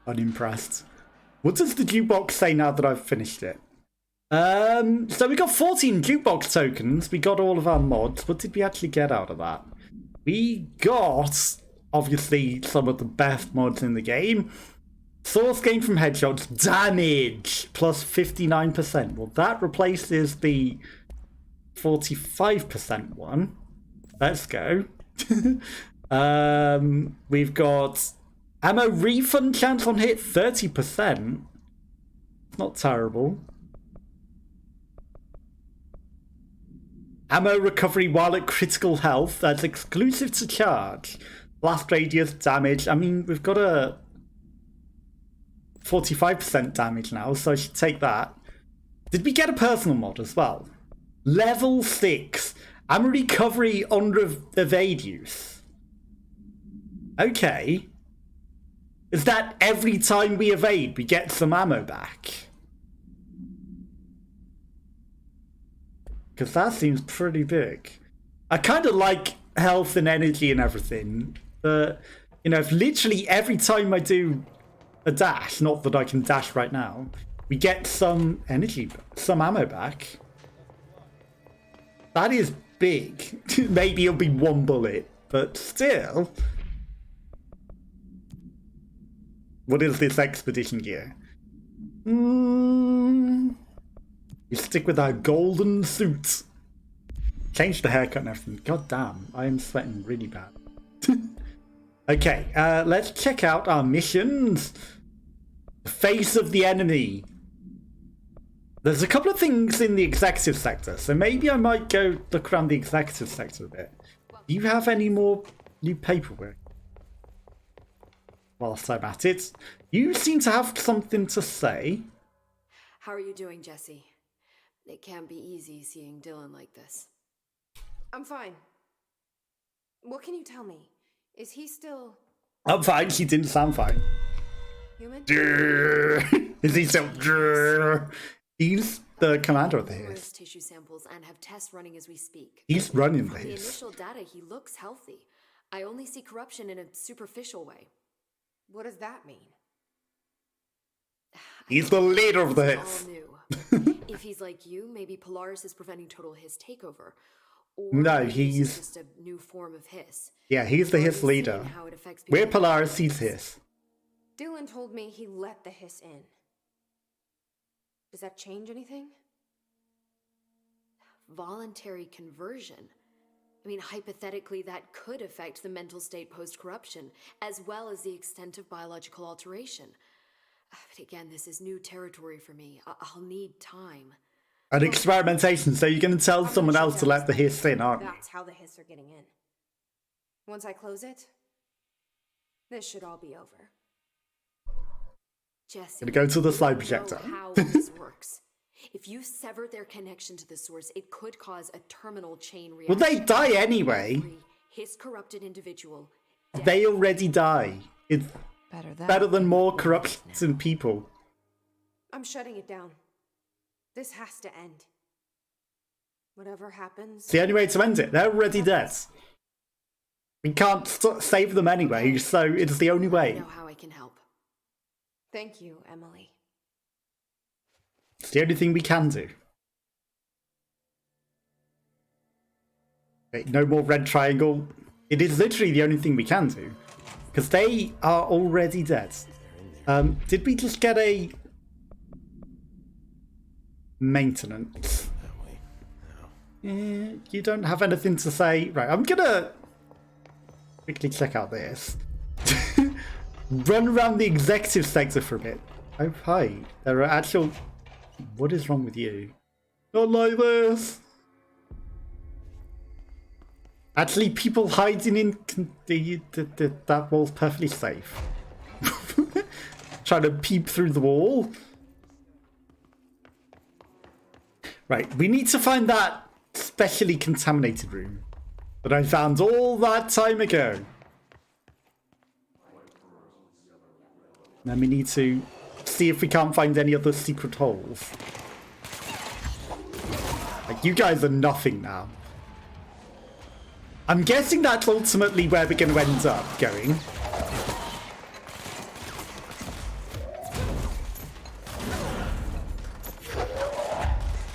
Unimpressed. What does the jukebox say now that I've finished it? So we got 14 jukebox tokens. We got all of our mods. What did we actually get out of that? We got, obviously, some of the best mods in the game. Source gain from headshots, damage, plus 59%. Well, that replaces the 45% one. Let's go. We've got ammo refund chance on hit, 30%. Not terrible. Ammo recovery while at critical health. That's exclusive to charge. Blast radius, damage. I mean, we've got a 45% damage now, so I should take that. Did we get a personal mod as well? Level 6. Ammo recovery under evade use. Okay. Is that every time we evade, we get some ammo back? Because that seems pretty big. I kind of like health and energy and everything. But, you know, if literally every time I do a dash, not that I can dash right now, we get some energy, some ammo back. That is big. Maybe it'll be one bullet, but still. What is this expedition gear? We stick with our golden suits. Change the haircut and everything. God damn, I am sweating really bad. Okay, let's check out our missions. The face of the enemy. There's a couple of things in the executive sector, so maybe I might go look around the executive sector a bit. Do you have any more new paperwork? Whilst I'm at it, you seem to have something to say. How are you doing, Jesse? It can't be easy seeing Dylan like this. I'm fine. What can you tell me? Is he still... I'm fine, she didn't sound fine. human? Is he still... He's the commander of the HIS. Tissue samples and have tests running as we speak. He's running the From the HIS. initial data, he looks healthy. I only see corruption in a superficial way. What does that mean? He's the leader of the HIS. All new. If he's like you, maybe Polaris is preventing total HIS takeover. Or No, maybe he's... this is just a new form of HIS. Yeah, he's the HIS leader. We're Polaris, he's HIS. Dylan told me he let the hiss in. Does that change anything? Voluntary conversion. I mean, hypothetically, that could affect the mental state post-corruption, as well as the extent of biological alteration. But again, this is new territory for me. I'll need time. An experimentation, so you're going to tell someone else to let the HIS in, aren't you? That's how the hiss are getting in. Once I close it, this should all be over. Jesse, Gonna go to the slide you projector. know how this works. If you sever their connection to the source, it could cause a terminal chain reaction. Well, they die anyway. His corrupted individual. They already die. It's better than more corrupted people. I'm shutting it down. This has to end. Whatever happens... It's the only way to end it. They're already dead. We can't save them anyway, so it's the only I way. know how I can help. Thank you, Emily. It's the only thing we can do. Wait, no more red triangle. It is literally the only thing we can do. Because they are already dead. Did we just get a... maintenance? You don't have anything to say? Right, I'm gonna... quickly check out this. Run around the executive sector for a bit. Oh, hi. There are actual... What is wrong with you? Not like this. Actually, people hiding in... that wall's perfectly safe. Trying to peep through the wall. Right, we need to find that specially contaminated room that I found all that time ago. Then we need to see if we can't find any other secret holes. Like, you guys are nothing now. I'm guessing that's ultimately where we're going to end up going.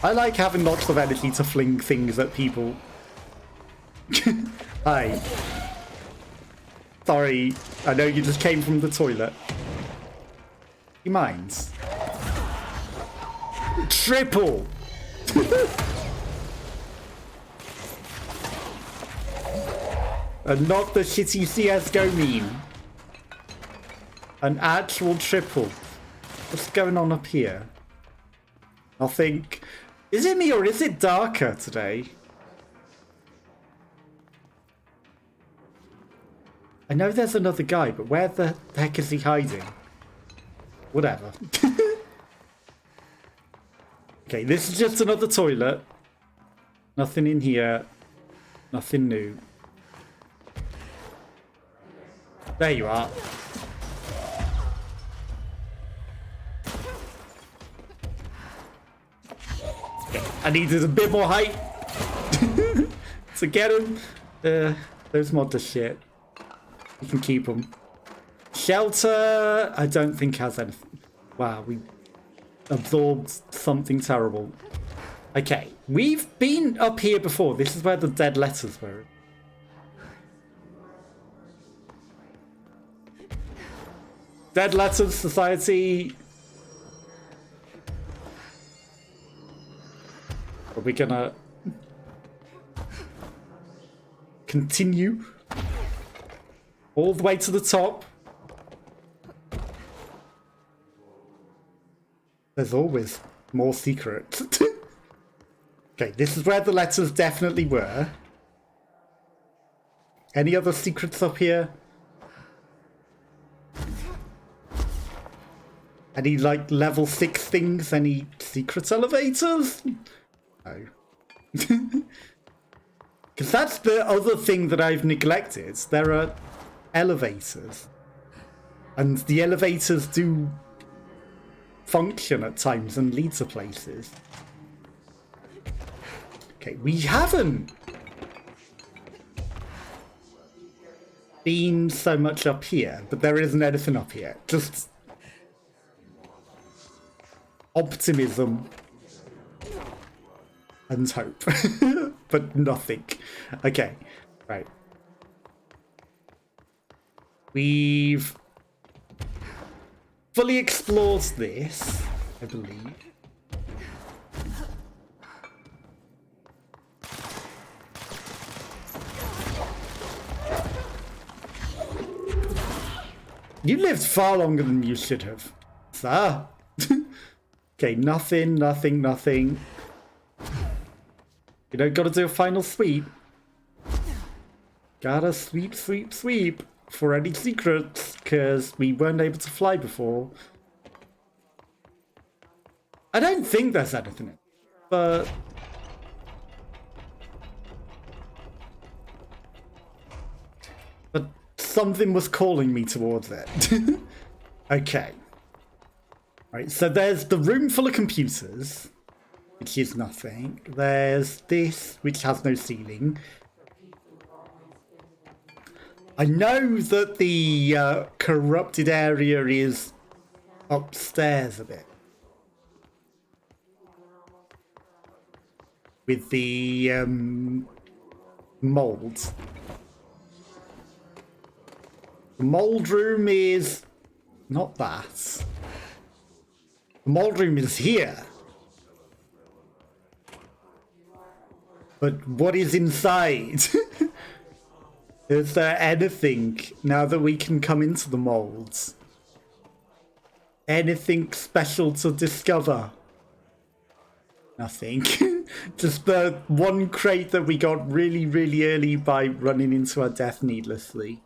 I like having lots of energy to fling things at people. Hi. Sorry, I know you just came from the toilet. He minds. Triple! And not the shitty CSGO meme. An actual triple. What's going on up here? Nothing. Is it me or is it darker today? I know there's another guy, but where the heck is he hiding? Whatever. Okay, this is just another toilet. Nothing in here. Nothing new. There you are. Okay, I needed a bit more height to get him. Those mods are shit. You can keep them. Shelter, I don't think has anything. Wow, we absorbed something terrible. Okay, we've been up here before. This is where the dead letters were. Dead Letters Society. Are we gonna continue all the way to the top? There's always more secrets. Okay, this is where the letters definitely were. Any other secrets up here? Any, like, level 6 things? Any secret elevators? No. Because that's the other thing that I've neglected. There are elevators. And the elevators do function at times and lead to places. Okay, we haven't been so much up here, but there isn't anything up here. Just optimism and hope. But nothing. Okay, right. We've fully explored this, I believe. You lived far longer than you should have, sir. Okay, nothing. You know, gotta do a final sweep. Gotta sweep for any secrets, because we weren't able to fly before. I don't think there's anything in it, but something was calling me towards it. Okay. Right, so there's the room full of computers, which is nothing. There's this, which has no ceiling. I know that the corrupted area is upstairs a bit. With the mold. The mold room is not that. The mold room is here. But what is inside? Is there anything now that we can come into the molds? Anything special to discover? Nothing. Just the one crate that we got really, really early by running into our death needlessly.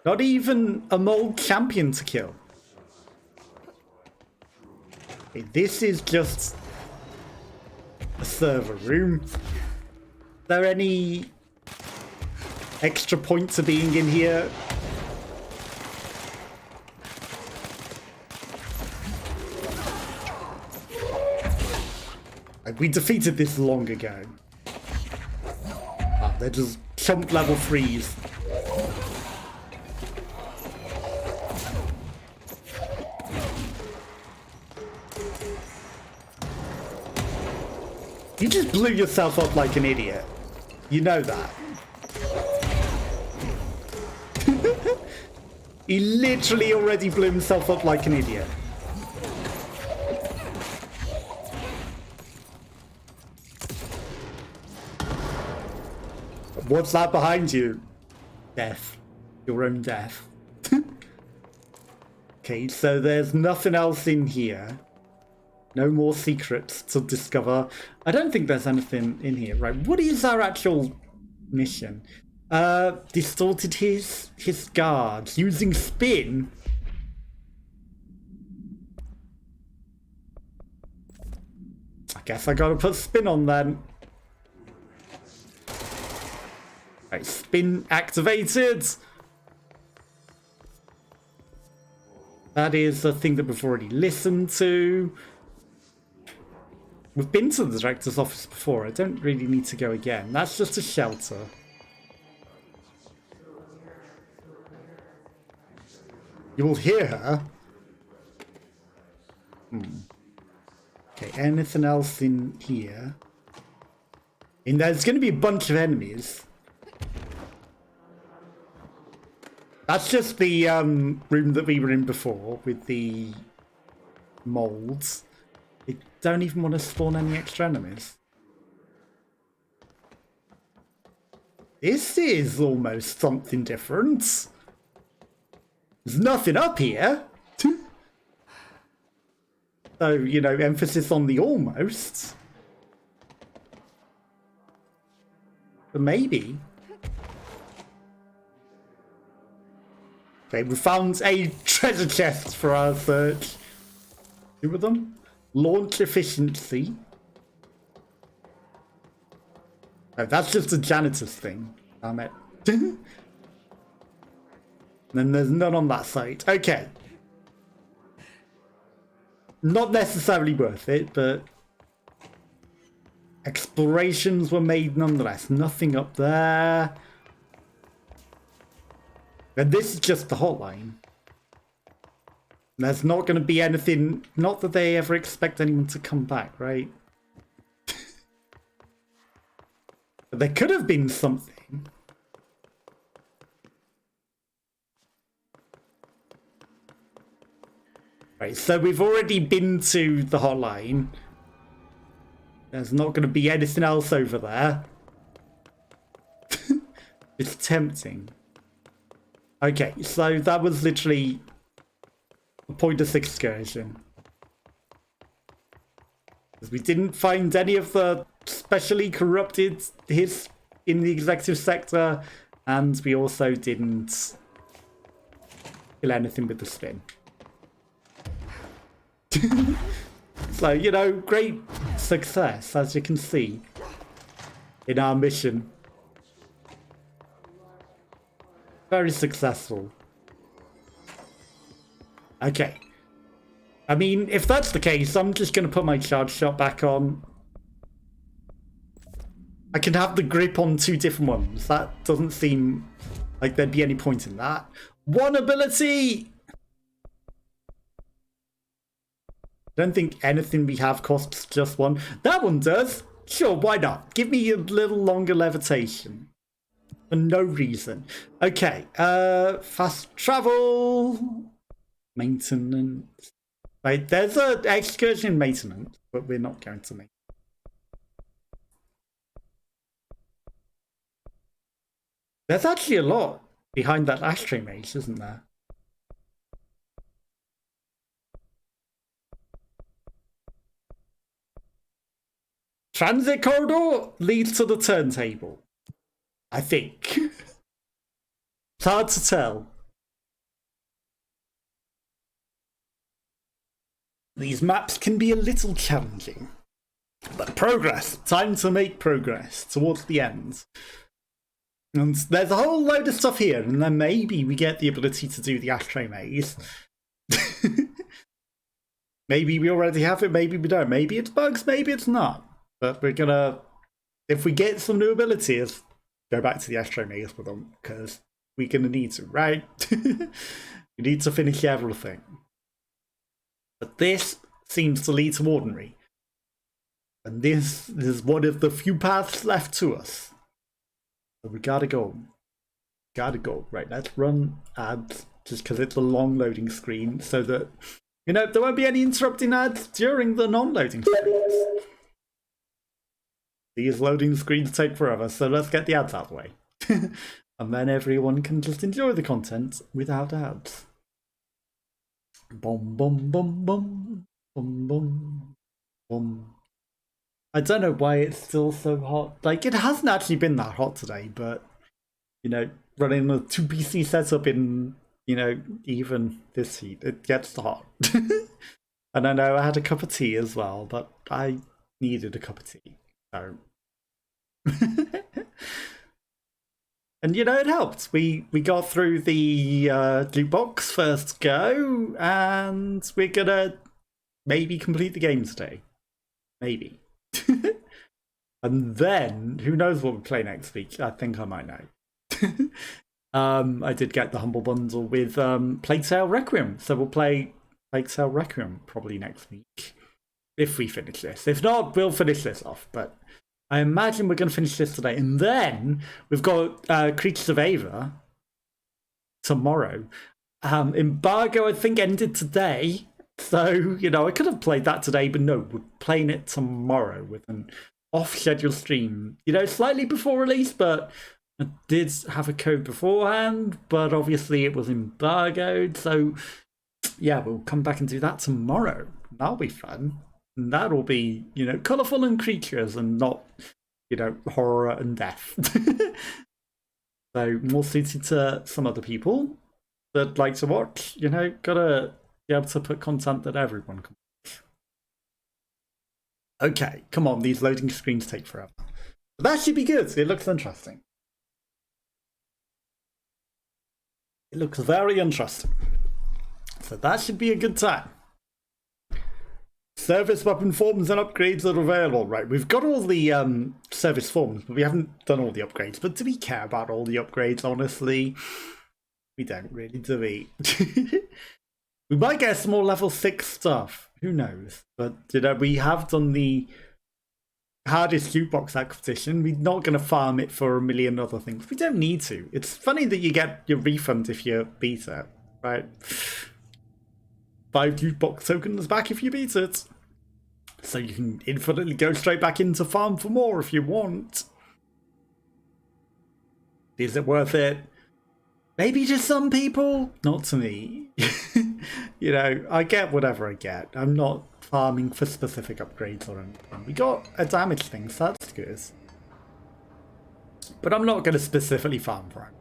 Not even a mold champion to kill. Okay, this is just a server room. Is there any extra point to being in here? We defeated this long ago. Ah, they're just chump level 3s. You just blew yourself up like an idiot. You know that. He literally already blew himself up like an idiot. What's that behind you? Death. Your own death. Okay, so there's nothing else in here. No more secrets to discover. I don't think there's anything in here, right? What is our actual mission? Distorted his guards using spin. I guess I gotta put spin on then. Right, spin activated. That is a thing that we've already listened to. We've been to the director's office before. I don't really need to go again. That's just a shelter. You'll hear her. Okay, anything else in here? And there's going to be a bunch of enemies. That's just the room that we were in before with the molds. They don't even want to spawn any extra enemies. This is almost something different. There's nothing up here. So, you know, emphasis on the almost. But maybe. Okay, we found a treasure chest for our search. Two of them. Launch efficiency. Oh, that's just a janitor's thing. Damn it. Then there's none on that side. Okay. Not necessarily worth it, but explorations were made nonetheless. Nothing up there. And this is just the hotline. There's not going to be anything. Not that they ever expect anyone to come back, right? But there could have been something. Right, so we've already been to the hotline. There's not going to be anything else over there. It's tempting. Okay, so that was literally a pointless excursion. We didn't find any of the specially corrupted hits in the executive sector, and we also didn't kill anything with the spin. So, you know, great success, as you can see, in our mission. Very successful. Okay. I mean, if that's the case, I'm just going to put my charge shot back on. I can have the grip on two different ones. That doesn't seem like there'd be any point in that. One ability! I don't think anything we have costs just one. That one does. Sure, why not? Give me a little longer levitation. For no reason. Okay, fast travel. Maintenance. Right, there's an excursion maintenance, but we're not going to make. There's actually a lot behind that ashtray maze, isn't there? Transit corridor leads to the turntable. I think. It's hard to tell. These maps can be a little challenging. But progress. Time to make progress towards the end. And there's a whole load of stuff here, and then maybe we get the ability to do the ashtray maze. Maybe we already have it, maybe we don't. Maybe it's bugs, maybe it's not. But we're gonna, if we get some new abilities, go back to the ashtray maze with them, because we're gonna need to, right? We need to finish everything. But this seems to lead to ordinary. And this is one of the few paths left to us. So we gotta go. Gotta go. Right, let's run ads just because it's a long loading screen so that, you know, there won't be any interrupting ads during the non-loading screens. These loading screens take forever, so let's get the ads out of the way. And then everyone can just enjoy the content without ads. Boom, boom, boom, boom, boom, boom, boom. I don't know why it's still so hot. Like, it hasn't actually been that hot today, but, you know, running a 2 PC setup in, you know, even this heat, it gets hot. And I know I had a cup of tea as well, but I needed a cup of tea, so. And, you know, it helped. We got through the loot box first go, and we're gonna maybe complete the game today. Maybe. And then, who knows what we play next week? I think I might know. I did get the Humble Bundle with Plague Tale Requiem, so we'll play Plague Tale Requiem probably next week, if we finish this. If not, we'll finish this off, but I imagine we're going to finish this today. And then we've got Creatures of Ava tomorrow. Embargo, I think, ended today. So, you know, I could have played that today, but no, we're playing it tomorrow with an off-schedule stream. You know, slightly before release, but I did have a code beforehand, but obviously it was embargoed. So, yeah, we'll come back and do that tomorrow. That'll be fun. And that'll be, you know, colourful and creatures and not, you know, horror and death. So, more suited to some other people that like to watch. You know, gotta be able to put content that everyone can watch. Okay, come on, these loading screens take forever. But that should be good. It looks interesting. It looks very interesting. So that should be a good time. Service weapon forms and upgrades that are available. Right, we've got all the service forms, but we haven't done all the upgrades. But do we care about all the upgrades, honestly? We don't really, do we? We might get some more level 6 stuff. Who knows? But, you know, we have done the hardest loot box acquisition. We're not going to farm it for a million other things. We don't need to. It's funny that you get your refund if you beat it, right? 5 loot box tokens back if you beat it. So you can infinitely go straight back into farm for more if you want. Is it worth it? Maybe to some people, not to me. You know, I get whatever I get. I'm not farming for specific upgrades or anything. We got a damage thing, so that's good. But I'm not going to specifically farm for it.